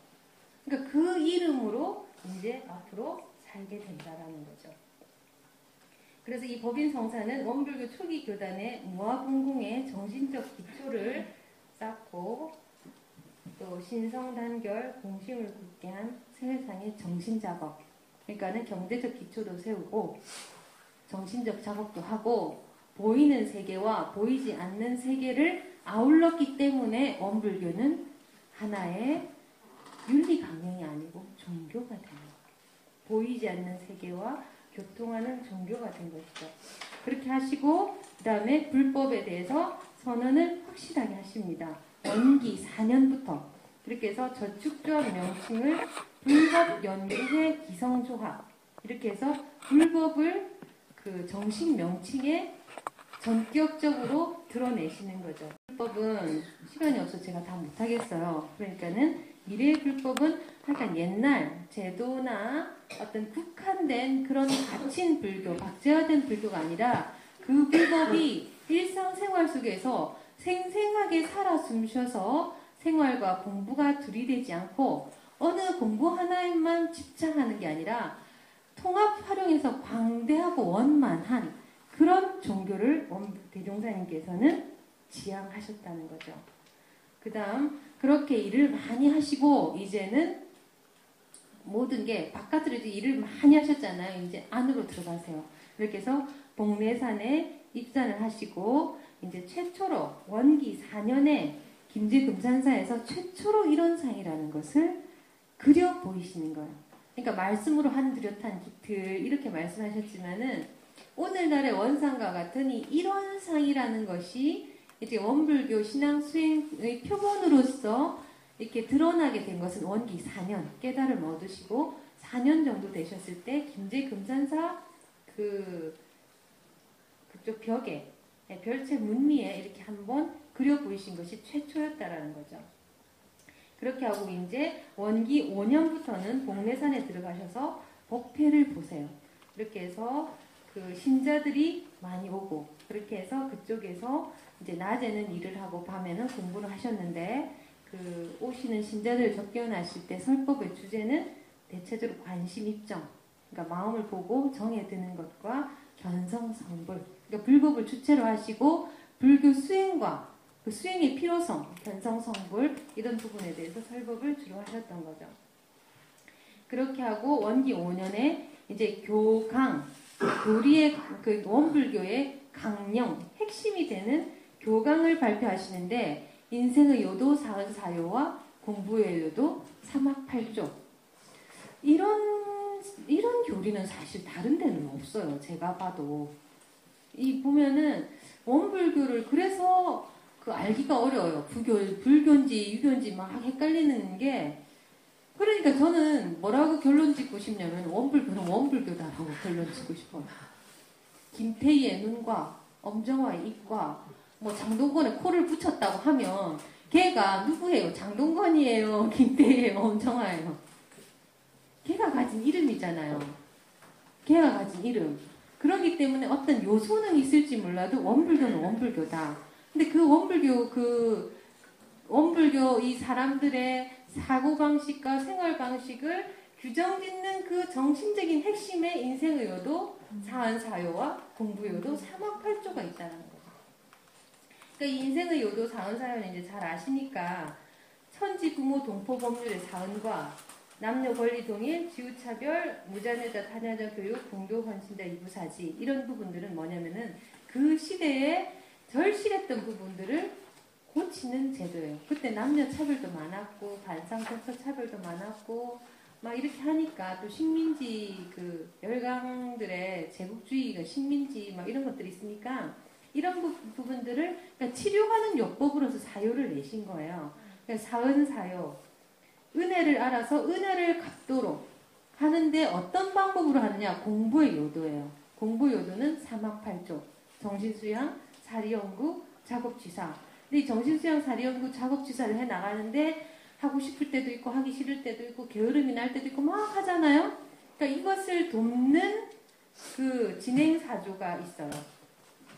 [SPEAKER 1] 그러니까 그 이름으로 이제 앞으로 살게 된다라는 거죠. 그래서 이 법인성사는 원불교 초기 교단의 무아공공의 정신적 기초를 쌓고 또 신성단결 공심을 굳게 한 세상의 정신작업, 그러니까는 경제적 기초도 세우고 정신적 작업도 하고 보이는 세계와 보이지 않는 세계를 아울렀기 때문에 원불교는 하나의 윤리 강령이 아니고 종교가 되는 거예요. 보이지 않는 세계와 교통하는 종교가 된 것이죠. 그렇게 하시고 그 다음에 불법에 대해서 선언을 확실하게 하십니다. 원기 4년부터 그렇게 해서 저축조합 명칭을 불법연구회 기성조합 이렇게 해서 불법을 그 정식 명칭에 전격적으로 드러내시는 거죠. 불법은 시간이 없어서 제가 다 못하겠어요. 그러니까는 미래의 불법은 약간 옛날 제도나 어떤 국한된 그런 갇힌 불교, 박제화된 불교가 아니라 그 불법이 일상생활 속에서 생생하게 살아 숨쉬어서 생활과 공부가 둘이되지 않고 어느 공부 하나에만 집착하는 게 아니라 통합 활용해서 광대하고 원만한 그런 종교를 대종사님께서는 지향하셨다는 거죠. 그 다음 그렇게 일을 많이 하시고 이제는 모든 게 바깥으로 이제 일을 많이 하셨잖아요. 이제 안으로 들어가세요. 이렇게 해서 복례산에 입산을 하시고 이제 최초로 원기 4년에 김제금산사에서 최초로 이런 상이라는 것을 그려 보이시는 거예요. 그러니까 말씀으로 한두렷한 기틀 이렇게 말씀하셨지만은 오늘날의 원상과 같은 이 일원상이라는 것이 이제 원불교 신앙 수행의 표본으로서 이렇게 드러나게 된 것은 원기 4년 깨달음 얻으시고 4년 정도 되셨을 때 김제금산사 그쪽 벽에 별채 문미에 이렇게 한번 그려 보이신 것이 최초였다라는 거죠. 그렇게 하고 이제 원기 5년부터는 복례산에 들어가셔서 법회를 보세요. 이렇게 해서 그 신자들이 많이 오고 그렇게 해서 그쪽에서 이제 낮에는 일을 하고 밤에는 공부를 하셨는데 그 오시는 신자들 접견하실 때 설법의 주제는 대체적으로 관심 입정, 그러니까 마음을 보고 정에 드는 것과 견성성불, 그러니까 불법을 주체로 하시고 불교 수행과 그 수행의 필요성, 견성성불 이런 부분에 대해서 설법을 주로 하셨던 거죠. 그렇게 하고 원기 5년에 이제 교강, 교리의 그 원불교의 강령, 핵심이 되는 교강을 발표하시는데 인생의 요도, 사은사요와 공부의 요도, 삼학팔조 이런 교리는 사실 다른 데는 없어요. 제가 봐도 이 보면은 원불교를 그래서 그 알기가 어려워요. 불교인지 유교인지 막 헷갈리는 게 그러니까 저는 뭐라고 결론 짓고 싶냐면 원불교는 원불교다라고 결론 짓고 싶어요. 김태희의 눈과 엄정화의 입과 뭐 장동건의 코를 붙였다고 하면 걔가 누구예요? 장동건이에요? 김태희예요? 엄정화예요? 걔가 가진 이름이잖아요. 걔가 가진 이름. 그렇기 때문에 어떤 요소는 있을지 몰라도 원불교는 원불교다. 근데 그 원불교 이 사람들의 사고방식과 생활방식을 규정짓는 그 정신적인 핵심의 인생의 요도, 사은사요와 공부요도, 삼학팔조가 있다는 거죠. 그러니까 이 인생의 요도, 사은사요는 이제 잘 아시니까 천지, 부모, 동포, 법률의 사은과 남녀 권리 동일, 지우차별, 무자녀자, 타녀자 교육, 공도, 헌신자, 이부사지 이런 부분들은 뭐냐면은 그 시대에 절실했던 부분들을 고치는 제도예요. 그때 남녀 차별도 많았고 반상적서 차별도 많았고 막 이렇게 하니까 또 식민지 그 열강들의 제국주의가 식민지 막 이런 것들이 있으니까 이런 부분들을 그러니까 치료하는 요법으로서 사요를 내신 거예요. 그러니까 사은사요 은혜를 알아서 은혜를 갚도록 하는데 어떤 방법으로 하느냐? 공부의 요도예요. 공부 요도는 삼학팔조, 정신수양, 사리연구, 작업취사. 근데 이 정신수양, 사리연구, 작업취사를 해 나가는데 하고 싶을 때도 있고 하기 싫을 때도 있고 게으름이 날 때도 있고 막 하잖아요. 그러니까 이것을 돕는 그 진행사조가 있어요.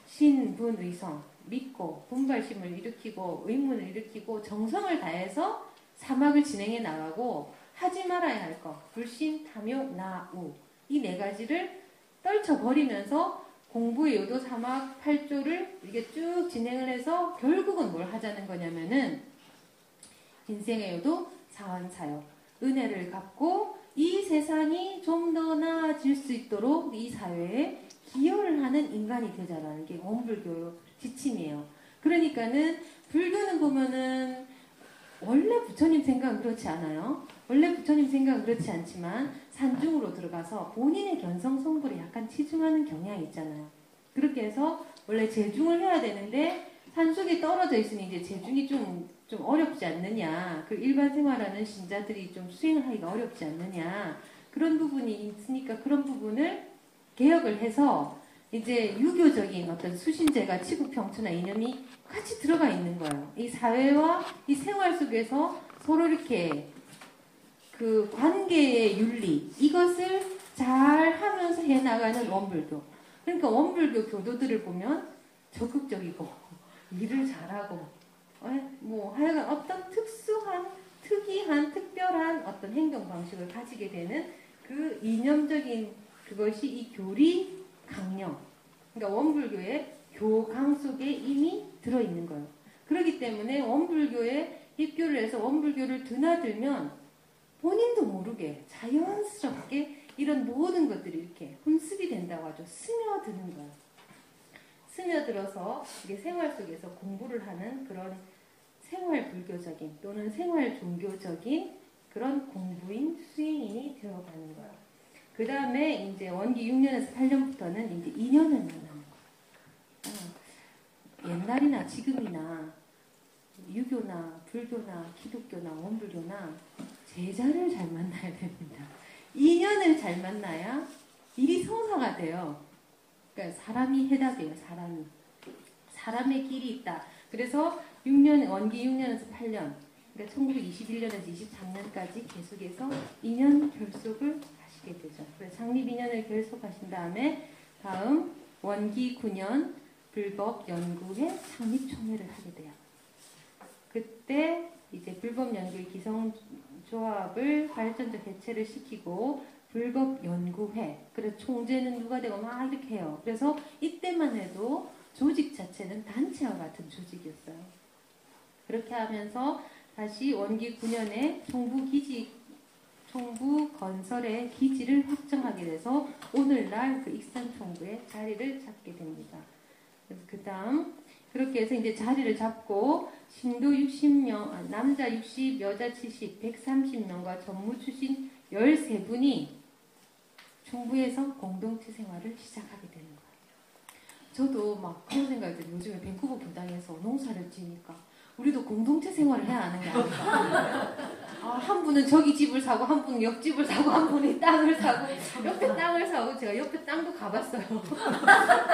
[SPEAKER 1] 신분의성, 믿고 분발심을 일으키고 의문을 일으키고 정성을 다해서 사막을 진행해 나가고 하지 말아야 할 것, 불신, 탐욕, 나우 이 네 가지를 떨쳐버리면서 공부의 요도 사막 8조를 이게 쭉 진행을 해서 결국은 뭘 하자는 거냐면은 인생의 요도 사원사역 은혜를 갚고 이 세상이 좀 더 나아질 수 있도록 이 사회에 기여를 하는 인간이 되자라는 게 원불교 지침이에요. 그러니까는 불교는 보면은 원래 부처님 생각은 그렇지 않아요. 원래 부처님 생각은 그렇지 않지만 산중으로 들어가서 본인의 견성성불에 약간 치중하는 경향이 있잖아요. 그렇게 해서 원래 재중을 해야 되는데 산속에 떨어져 있으니 이제 재중이 좀 어렵지 않느냐. 그 일반 생활하는 신자들이 좀 수행을 하기가 어렵지 않느냐. 그런 부분이 있으니까 그런 부분을 개혁을 해서 이제 유교적인 어떤 수신제가 치국평천화 이념이 같이 들어가 있는 거예요. 이 사회와 이 생활 속에서 서로 이렇게 그 관계의 윤리 이것을 잘 하면서 해나가는 원불교. 그러니까 원불교 교도들을 보면 적극적이고 일을 잘하고 뭐 하여간 어떤 특이한 특별한 어떤 행동 방식을 가지게 되는 그 이념적인 그것이 이 교리 강령. 그러니까 원불교의 교강 속에 이미 들어있는 거예요. 그렇기 때문에 원불교에 입교를 해서 원불교를 드나들면 본인도 모르게 자연스럽게 이런 모든 것들이 이렇게 흡습이 된다고 하죠. 스며드는 거예요. 스며들어서 이게 생활 속에서 공부를 하는 그런 생활 불교적인 또는 생활 종교적인 그런 공부인 수행인이 되어가는 거예요. 그 다음에 이제 원기 6년에서 8년부터는 이제 인연을 만나는 거예요. 옛날이나 지금이나 유교나 불교나 기독교나 원불교나 제자를 잘 만나야 됩니다. 인연을 잘 만나야 일이 성사가 돼요. 그러니까 사람이 해답이에요. 사람의 길이 있다. 그래서 원기 6년에서 8년, 그러니까 1921년에서 23년까지 계속해서 인연 결속을 하시게 되죠. 그래서 창립 인연을 결속하신 다음에 다음 원기 9년 불법연구회 창립총회를 하게 돼요. 그때 이제 불법연구회 기성조합을 발전적 개최를 시키고 불법연구회, 그래서 총재는 누가 되고 막 이렇게 해요. 그래서 이때만 해도 조직 자체는 단체와 같은 조직이었어요. 그렇게 하면서 다시 원기 9년에 총부 건설의 기지를 확정하게 돼서 오늘날 그 익산총부의 자리를 잡게 됩니다. 그래서 그 다음 그렇게 해서 이제 자리를 잡고 신도 60명, 남자 60, 여자 70, 130명과 전무 출신 13분이 총부에서 공동체 생활을 시작하게 되는 거예요. 저도 막 그런 생각이 들어요. 요즘에 밴쿠버 교당에서 농사를 지니까 우리도 공동체 생활을 해야 하는 게 아닐까. 한 분은 저기 집을 사고, 한 분은 옆집을 사고, 한 분이 땅을 사고, 옆에 땅을 사고, 제가 옆에 땅도 가봤어요.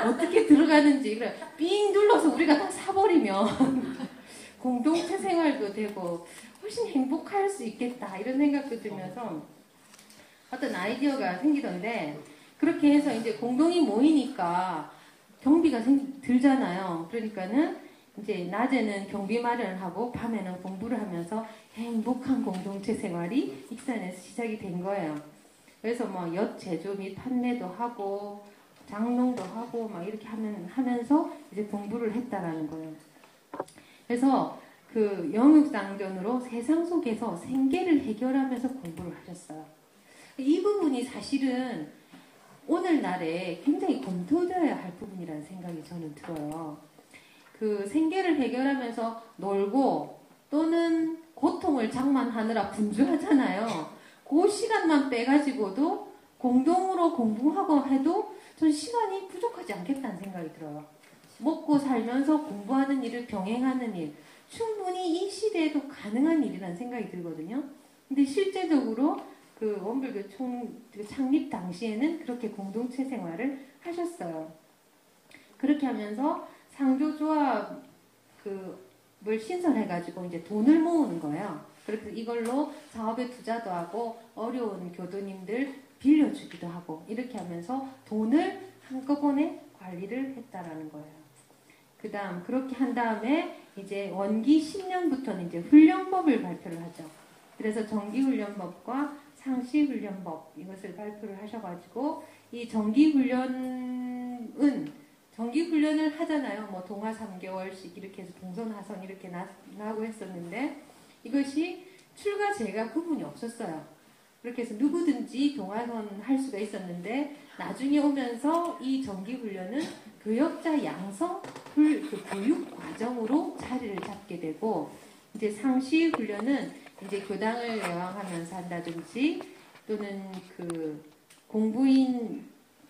[SPEAKER 1] 어떻게 들어가는지. 그래, 삥 눌러서 우리가 다 사버리면 공동체 생활도 되고 훨씬 행복할 수 있겠다. 이런 생각도 들면서 어떤 아이디어가 생기던데, 그렇게 해서 이제 공동이 모이니까 경비가 들잖아요. 그러니까는 이제 낮에는 경비 마련을 하고 밤에는 공부를 하면서 행복한 공동체 생활이 익산에서 시작이 된 거예요. 그래서 뭐 엿 제조 및 판매도 하고 장농도 하고 막 이렇게 하면서 이제 공부를 했다라는 거예요. 그래서 그 영육상전으로 세상 속에서 생계를 해결하면서 공부를 하셨어요. 이 부분이 사실은 오늘날에 굉장히 검토되어야 할 부분이라는 생각이 저는 들어요. 그 생계를 해결하면서 놀고 또는 고통을 장만하느라 분주하잖아요. 그 시간만 빼가지고도 공동으로 공부하고 해도 전 시간이 부족하지 않겠다는 생각이 들어요. 먹고 살면서 공부하는 일을 병행하는 일, 충분히 이 시대에도 가능한 일이라는 생각이 들거든요. 근데 실제적으로 그 원불교 창립 당시에는 그렇게 공동체 생활을 하셨어요. 그렇게 하면서 상조조합을 신설해가지고 이제 돈을 모으는 거예요. 그래서 이걸로 사업에 투자도 하고 어려운 교도님들 빌려주기도 하고 이렇게 하면서 돈을 한꺼번에 관리를 했다라는 거예요. 그 다음 그렇게 한 다음에 이제 원기 10년부터는 이제 훈련법을 발표를 하죠. 그래서 정기훈련법과 상시훈련법 이것을 발표를 하셔가지고 이 정기훈련을 하잖아요. 뭐 동화 3개월씩 이렇게 해서 동선하선 이렇게 나고 했었는데 이것이 출가 제가 구분이 없었어요. 그렇게 해서 누구든지 동화선 할 수가 있었는데 나중에 오면서 이 정기훈련은 교역자 양성 교육 과정으로 자리를 잡게 되고 이제 상시훈련은 이제 교당을 내왕하면서 한다든지 또는 그 공부인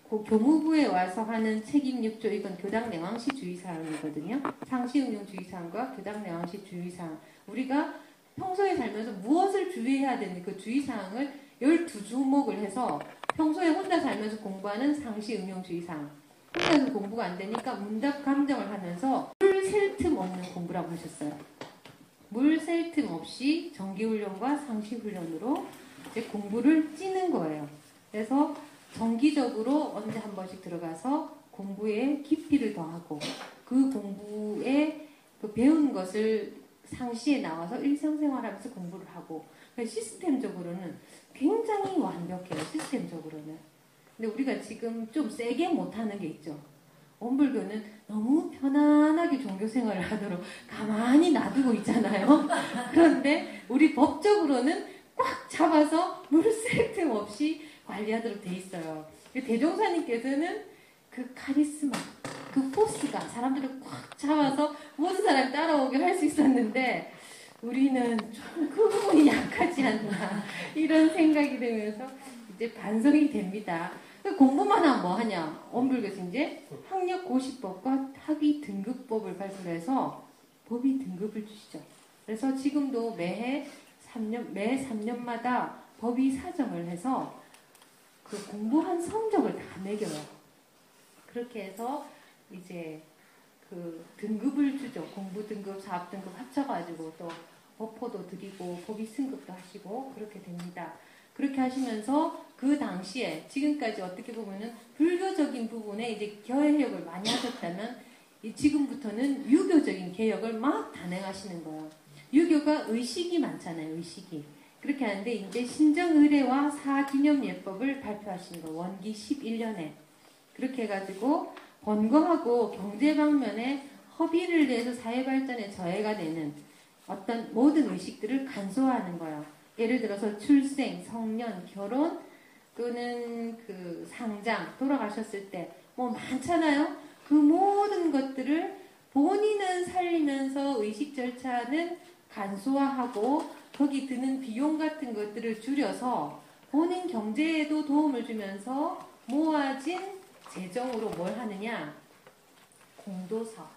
[SPEAKER 1] 교무부에 와서 하는 책임 6조 이건 교당 내왕시 주의사항이거든요. 상시응용 주의사항과 교당 내왕시 주의사항. 우리가 평소에 살면서 무엇을 주의해야 되는지 그 주의사항을 12주목을 해서 평소에 혼자 살면서 공부하는 상시응용 주의사항. 혼자서 공부가 안 되니까 문답 감정을 하면서 물 셀 틈 없는 공부라고 하셨어요. 물 셀 틈 없이 정기훈련과 상시훈련으로 이제 공부를 찌는 거예요. 그래서 정기적으로 언제 한 번씩 들어가서 공부에 깊이를 더하고 그 공부에 그 배운 것을 상시에 나와서 일상생활하면서 공부를 하고 시스템적으로는 굉장히 완벽해요. 시스템적으로는. 근데 우리가 지금 좀 세게 못하는 게 있죠. 원불교는 너무 편안하게 종교생활을 하도록 가만히 놔두고 있잖아요. 그런데 우리 법적으로는 꽉 잡아서 물 셀 틈 없이 관리하도록 돼 있어요. 대종사님께서는 그 카리스마, 그 포스가 사람들을 꽉 잡아서 모든 사람이 따라오게 할 수 있었는데 우리는 좀 그 부분이 약하지 않나 이런 생각이 들면서 이제 반성이 됩니다. 공부만 하면 뭐 하냐? 원불교에서 이제 학력 고시법과 학위 등급법을 발표해서 법위 등급을 주시죠. 그래서 지금도 매 3년마다 법위 사정을 해서 그 공부한 성적을 다 매겨요. 그렇게 해서 이제 그 등급을 주죠. 공부 등급, 사업 등급 합쳐가지고 또 어포도 드리고 법위 승급도 하시고 그렇게 됩니다. 그렇게 하시면서 그 당시에 지금까지 어떻게 보면은 불교적인 부분에 이제 개혁을 많이 하셨다면 지금부터는 유교적인 개혁을 막 단행하시는 거예요. 유교가 의식이 많잖아요. 의식이. 그렇게 하는데 이제 신정의례와 사기념예법을 발표하신 거예요. 원기 11년에. 그렇게 해가지고 번거하고 경제 방면에 허비를 내서 사회 발전에 저해가 되는 어떤 모든 의식들을 간소화하는 거예요. 예를 들어서 출생, 성년, 결혼 또는 그 상장, 돌아가셨을 때 뭐 많잖아요. 그 모든 것들을 본인은 살리면서 의식 절차는 간소화하고 거기 드는 비용 같은 것들을 줄여서 본인 경제에도 도움을 주면서 모아진 재정으로 뭘 하느냐? 공도사업,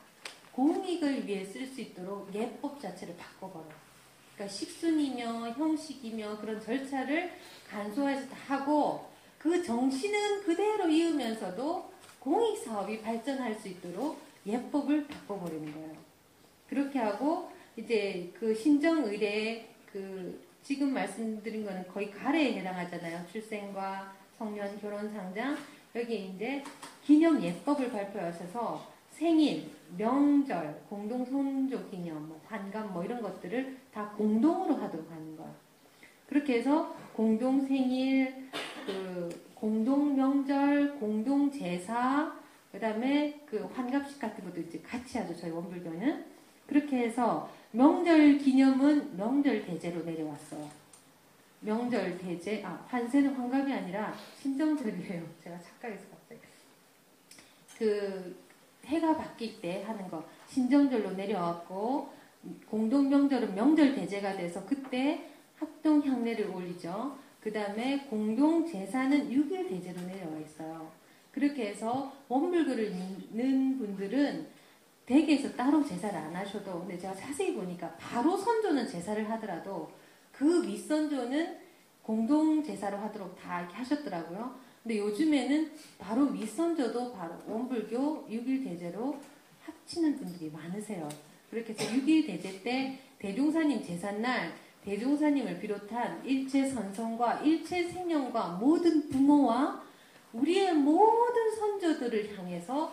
[SPEAKER 1] 공익을 위해 쓸 수 있도록 예법 자체를 바꿔버려요. 그러니까 식순이며 형식이며 그런 절차를 간소화해서 다 하고 그 정신은 그대로 이으면서도 공익사업이 발전할 수 있도록 예법을 바꿔버리는 거예요. 그렇게 하고 이제 그 신정의례 그 지금 말씀드린 거는 거의 가래에 해당하잖아요. 출생과 성년, 결혼, 상장 여기 이제 기념 예법을 발표하셔서 생일, 명절, 공동 손조 기념, 뭐 환갑 뭐 이런 것들을 다 공동으로 하도록 하는 거예요. 그렇게 해서 공동 생일, 그 공동 명절, 공동 제사, 그다음에 그 환갑식 같은 것도 이제 같이 하죠. 저희 원불교는 그렇게 해서 명절 기념은 명절 대제로 내려왔어요. 명절 대제, 환세는 환갑이 아니라 신정절이에요. 제가 착각해서 갑자기 그 해가 바뀔 때 하는 거 신정절로 내려왔고 공동 명절은 명절 대제가 돼서 그때 합동 향례를 올리죠. 그 다음에 공동 제사는 6일 대제로 내려와 있어요. 그렇게 해서 원불교를 믿는 분들은 댁에서 따로 제사를 안 하셔도 근데 제가 자세히 보니까 바로 선조는 제사를 하더라도 그 윗선조는 공동 제사로 하도록 다 이렇게 하셨더라고요. 근데 요즘에는 바로 윗선조도 바로 원불교 6일 대제로 합치는 분들이 많으세요. 그렇게 해서 6일 대제 때 대종사님 제삿날 대종사님을 비롯한 일체 선성과 일체 생명과 모든 부모와 우리의 모든 선조들을 향해서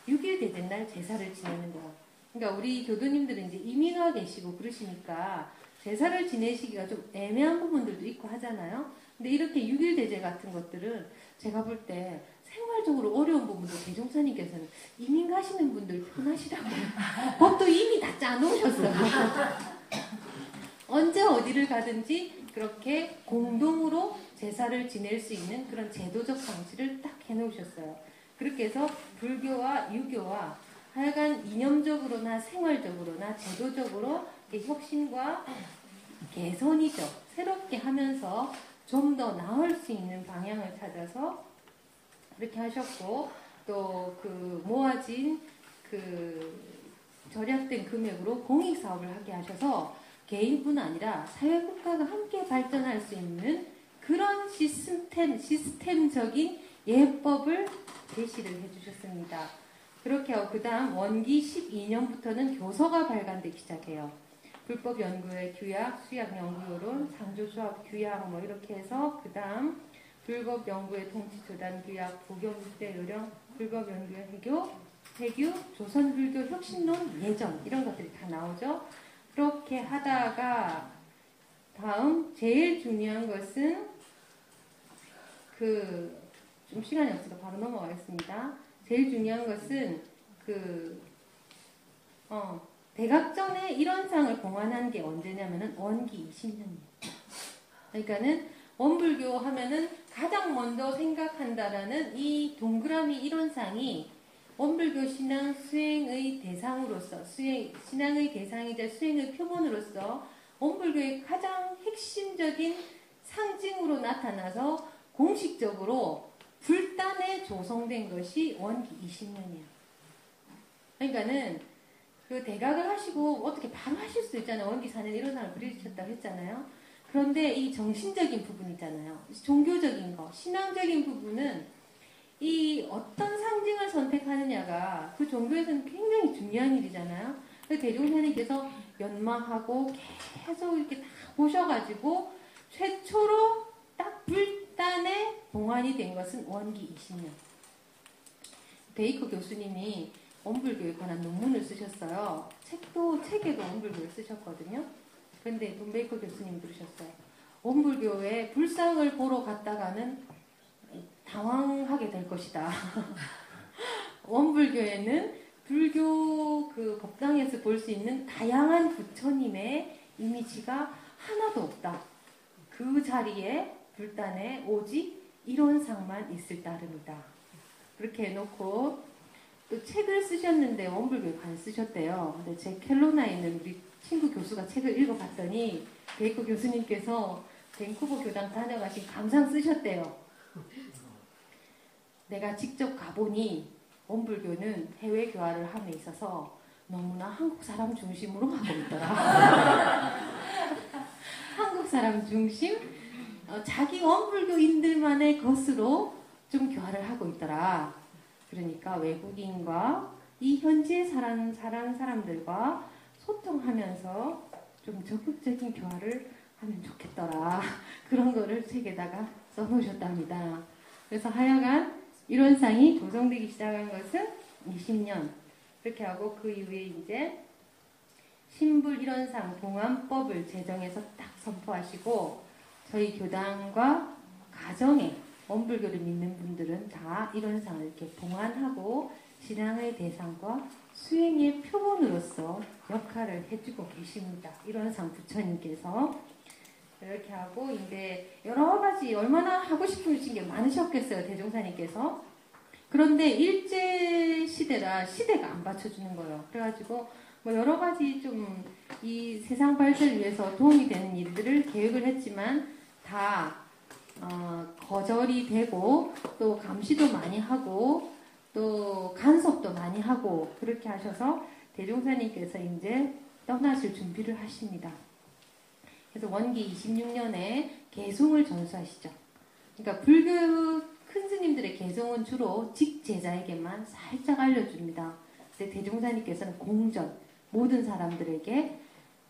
[SPEAKER 1] 6일 대제날 제사를 지내는 거예요. 그러니까 우리 교도님들은 이제 이민와 계시고 그러시니까 제사를 지내시기가 좀 애매한 부분들도 있고 하잖아요. 근데 이렇게 6일 대제 같은 것들은 제가 볼 때 생활적으로 어려운 부분도 대종사님께서는 이민 가시는 분들 편하시다고 법도 이미 다 짜놓으셨어요. 언제 어디를 가든지 그렇게 공동으로 제사를 지낼 수 있는 그런 제도적 방식을 딱 해놓으셨어요. 그렇게 해서 불교와 유교와 하여간 이념적으로나 생활적으로나 제도적으로 혁신과 개선이죠. 새롭게 하면서 좀 더 나을 수 있는 방향을 찾아서 그렇게 하셨고 또 그 모아진 그 절약된 금액으로 공익사업을 하게 하셔서 개인뿐 아니라 사회국가가 함께 발전할 수 있는 그런 시스템적인 예법을 제시를 해주셨습니다. 그렇게 하고 그 다음 원기 12년부터는 교서가 발간되기 시작해요. 불법 연구의 규약, 수약 연구요론, 상조조합 규약 뭐 이렇게 해서 그 다음 불법 연구의 통치 조단 규약, 부경대 요령, 불법 연구의 해규, 조선불교 혁신론 예전 이런 것들이 다 나오죠. 그렇게 하다가 다음 제일 중요한 것은 좀 시간이 없어서 바로 넘어가겠습니다. 제일 중요한 것은 대각전에 이런 상을 봉안한 게 언제냐면은 원기 20년이에요. 그러니까는 원불교 하면은 가장 먼저 생각한다라는 이 동그라미 이론상이 원불교 신앙 수행의 대상으로서, 신앙의 대상이자 수행의 표본으로서 원불교의 가장 핵심적인 상징으로 나타나서 공식적으로 불단에 조성된 것이 원기 20년이에요. 그러니까는 그 대각을 하시고 어떻게 바로 하실 수 있잖아요. 원기 4년 이론상을 그려주셨다고 했잖아요. 그런데 이 정신적인 부분 있잖아요. 종교적인 거, 신앙적인 부분은 이 어떤 상징을 선택하느냐가 그 종교에서는 굉장히 중요한 일이잖아요. 그래서 대종사님께서 연마하고 계속 이렇게 다 보셔가지고 최초로 딱 불단에 봉안이 된 것은 원기 20년. 베이커 교수님이 원불교에 관한 논문을 쓰셨어요. 책에도 원불교를 쓰셨거든요. 그런데 돈 베이커 교수님이 그러셨어요. 원불교에 불상을 보러 갔다가는 당황하게 될 것이다. 원불교에는 불교 그 법당에서 볼 수 있는 다양한 부처님의 이미지가 하나도 없다. 그 자리에 불단에 오직 이론상만 있을 따름이다. 그렇게 해놓고 또 책을 쓰셨는데 원불교에 관해 쓰셨대요. 근데 제 켈로나에 있는 우리 친구 교수가 책을 읽어봤더니 베이커 교수님께서 밴쿠버 교당 다녀가신 감상 쓰셨대요. 내가 직접 가보니 원불교는 해외 교화를 함에 있어서 너무나 한국 사람 중심으로 하고 있더라. 한국 사람 중심, 자기 원불교인들만의 것으로 좀 교화를 하고 있더라. 그러니까 외국인과 이 현지에 사는 사람들과 소통하면서 좀 적극적인 교화를 하면 좋겠더라. 그런 거를 책에다가 써놓으셨답니다. 그래서 하여간 이론상이 조성되기 시작한 것은 20년. 그렇게 하고 그 이후에 이제 신불 이론상 봉안법을 제정해서 딱 선포하시고 저희 교당과 가정에 원불교를 믿는 분들은 다 이론상을 이렇게 봉안하고 신앙의 대상과 수행의 표본으로서 역할을 해주고 계십니다. 이론상 부처님께서 이렇게 하고 이제 여러 가지 얼마나 하고 싶으신 게 많으셨겠어요. 대종사님께서. 그런데 일제 시대라 시대가 안 받쳐주는 거예요. 그래가지고 뭐 여러 가지 좀 이 세상 발전을 위해서 도움이 되는 일들을 계획을 했지만 다 거절이 되고 또 감시도 많이 하고 또 간섭도 많이 하고 그렇게 하셔서 대종사님께서 이제 떠나실 준비를 하십니다. 그래서 원기 26년에 개송을 전수하시죠. 그러니까 불교 큰 스님들의 개송은 주로 직제자에게만 살짝 알려줍니다. 근데 대종사님께서는 공전, 모든 사람들에게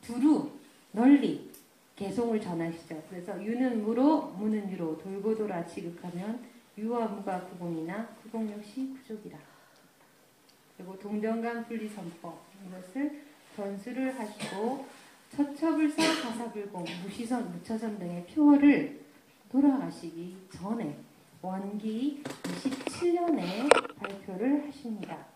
[SPEAKER 1] 두루 널리 개송을 전하시죠. 그래서 유는 무로, 무는 유로, 돌고 돌아 지극하면 유와 무가 구공이나 구공 역시 부족이라. 그리고 동정감 분리선법 이것을 전수를 하시고 처처불사 가사불공 무시선 무처선 등의 표어를 돌아가시기 전에 원기 27년에 발표를 하십니다.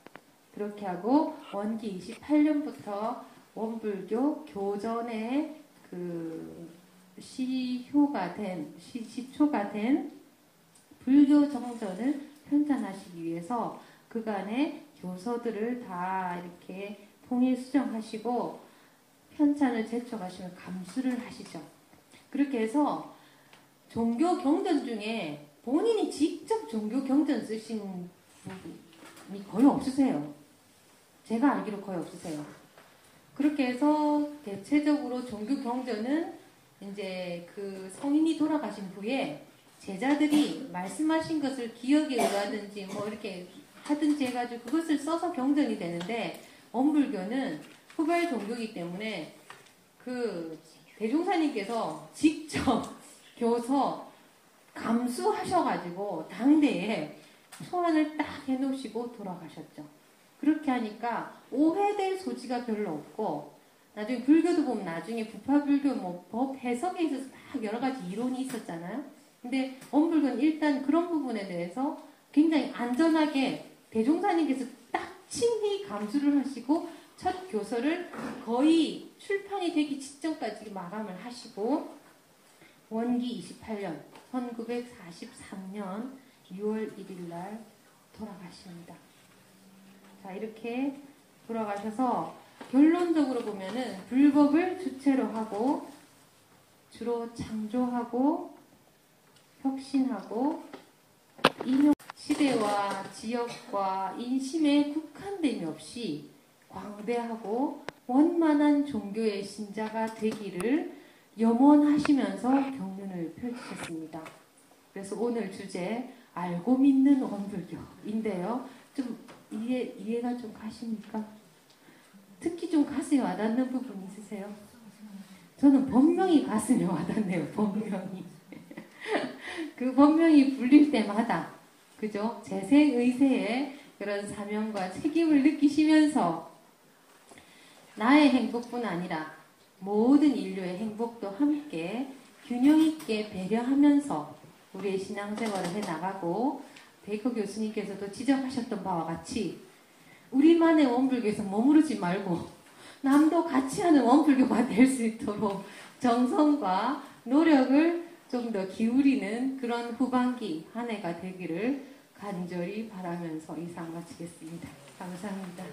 [SPEAKER 1] 그렇게 하고 원기 28년부터 원불교 교전의 그 시초가 된 불교 정전을 편찬하시기 위해서 그간의 교서들을 다 이렇게 통일 수정하시고 편찬을 제쳐가시면 감수를 하시죠. 그렇게 해서 종교 경전 중에 본인이 직접 종교 경전 쓰신 분이 거의 없으세요. 제가 알기로 거의 없으세요. 그렇게 해서 대체적으로 종교 경전은 이제 그 성인이 돌아가신 후에 제자들이 말씀하신 것을 기억에 의하든지 뭐 이렇게 하든지 해가지고 그것을 써서 경전이 되는데 원불교는 후발 종교이기 때문에 그 대종사님께서 직접 교서 감수하셔가지고 당대에 소환을 딱 해놓으시고 돌아가셨죠. 그렇게 하니까 오해될 소지가 별로 없고 나중에 불교도 보면 나중에 부파불교 뭐 법 해석에 있어서 막 여러 가지 이론이 있었잖아요. 근데 원불교는 일단 그런 부분에 대해서 굉장히 안전하게 대종사님께서 딱 친히 감수를 하시고 첫 교서를 거의 출판이 되기 직전까지 마감을 하시고 원기 28년 1943년 6월 1일 날 돌아가십니다. 자, 이렇게 돌아가셔서 결론적으로 보면은 불법을 주체로 하고 주로 창조하고 혁신하고 인용 시대와 지역과 인심에 국한됨이 없이 광대하고 원만한 종교의 신자가 되기를 염원하시면서 경륜을 펼치셨습니다. 그래서 오늘 주제 알고 믿는 원불교인데요. 좀 이해가 좀 가십니까? 특히 좀 가슴에 와닿는 부분 있으세요? 저는 법명이 가슴에 와닿네요. 법명이. 그 법명이 불릴 때마다 그죠? 재생의세의 그런 사명과 책임을 느끼시면서 나의 행복뿐 아니라 모든 인류의 행복도 함께 균형 있게 배려하면서 우리의 신앙생활을 해나가고 베이커 교수님께서도 지적하셨던 바와 같이 우리만의 원불교에서 머무르지 말고 남도 같이 하는 원불교가 될 수 있도록 정성과 노력을 좀 더 기울이는 그런 후반기 한 해가 되기를 간절히 바라면서 이상 마치겠습니다. 감사합니다.